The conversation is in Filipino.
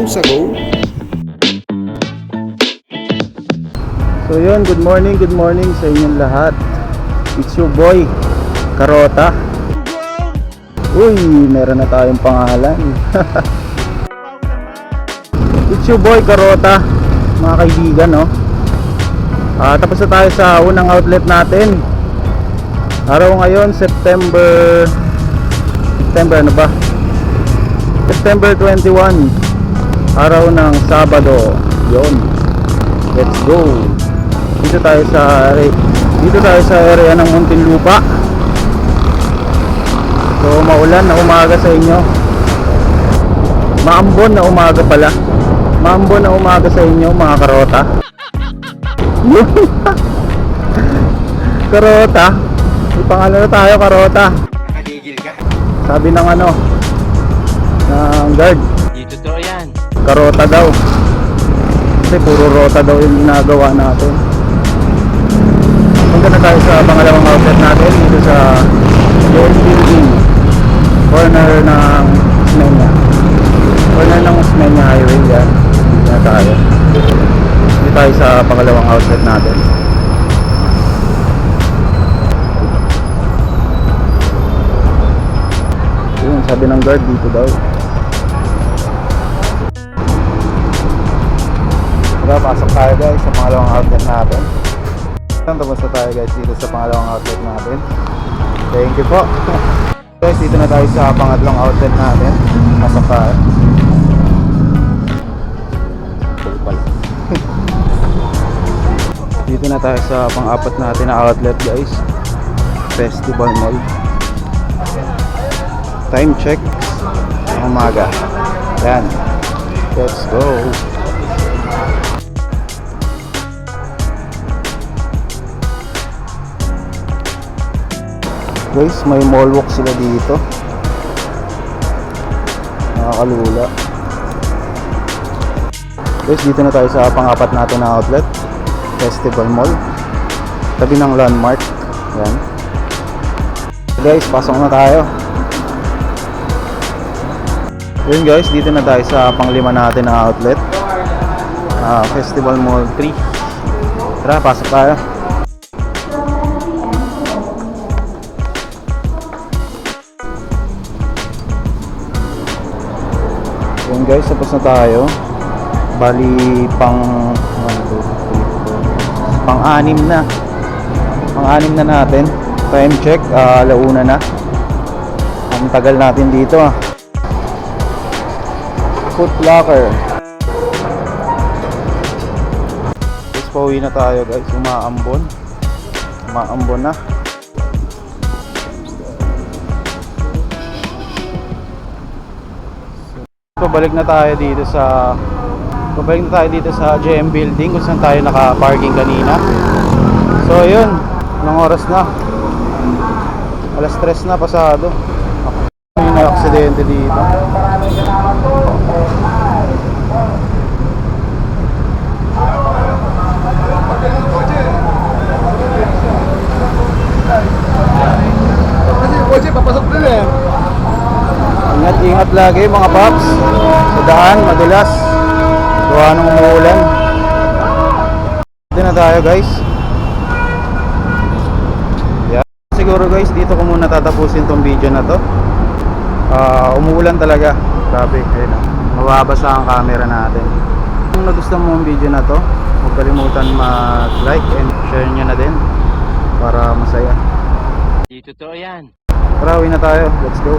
sa go. So yun, good morning sa inyong lahat. It's your boy, Karota. Uy, meron na tayong pangalan. It's your boy, Karota, mga kaibigan, no? Tapos na tayo sa unang outlet natin. Araw ngayon, September 21, araw ng Sabado. Yon, let's go. Dito tayo sa area ng Muntinlupa. So maulan na umaga sa inyo. Maambon na umaga pala. Maambon na umaga sa inyo, mga karota. Karota. May pangalan na tayo, Karota. Nakaligil ka. Sabi ng ng guard, Di totoo yan. Karota daw. Kasi puro rota daw yung ginagawa natin. Punta na tayo sa pangalawang outlet natin dito sa building, corner ng Osmeña. Corner ng Osmeña Highway yan. Dito na tayo. Dito tayo sa pangalawang outlet natin. Yun, sabi ng guard dito daw. Pasok tayo guys sa pangalawang outlet natin. Tapos na tayo guys dito sa pangalawang outlet natin. Thank you po. Guys, dito na tayo sa pangatlong outlet natin. Pasok tayo. Dito na tayo sa pang-apat natin na outlet guys. Festival Mall. Time check ng umaga. Yan. Let's go. Guys, may mall walk sila dito. Nakakalula. Guys, dito na tayo sa pang-apat natin na outlet, Festival Mall. Tabi ng Landmark. Yan. Guys, pasok na tayo. Yun guys, dito na tayo sa pang-lima natin na outlet, Festival Mall 3. Tara, pasok tayo. Yun guys, tapos na tayo. Bali pang-anim na natin. Time check, alauna na. Ang tagal natin dito Foot Locker. Guys, pauwi na tayo guys. Umaambon na. Pabalik na tayo dito sa JM Building kung saan tayo naka-parking kanina. So yun, anong oras na? Alas 3 na pasado. May na-aksidente dito. Ingat lagi mga paps. Sa daan, madulas. Gawa ng umuulan. Dito na tayo guys. Yeah. Siguro guys, dito ko muna tatapusin tong video na to. Umuulan talaga. Grabe, ayun mababasa ang camera natin. Kung nagustuhan mo ang video na to, huwag kalimutan mag-like and share nyo na din para masaya. Di totoo yan. Tara, uwi na tayo. Let's go.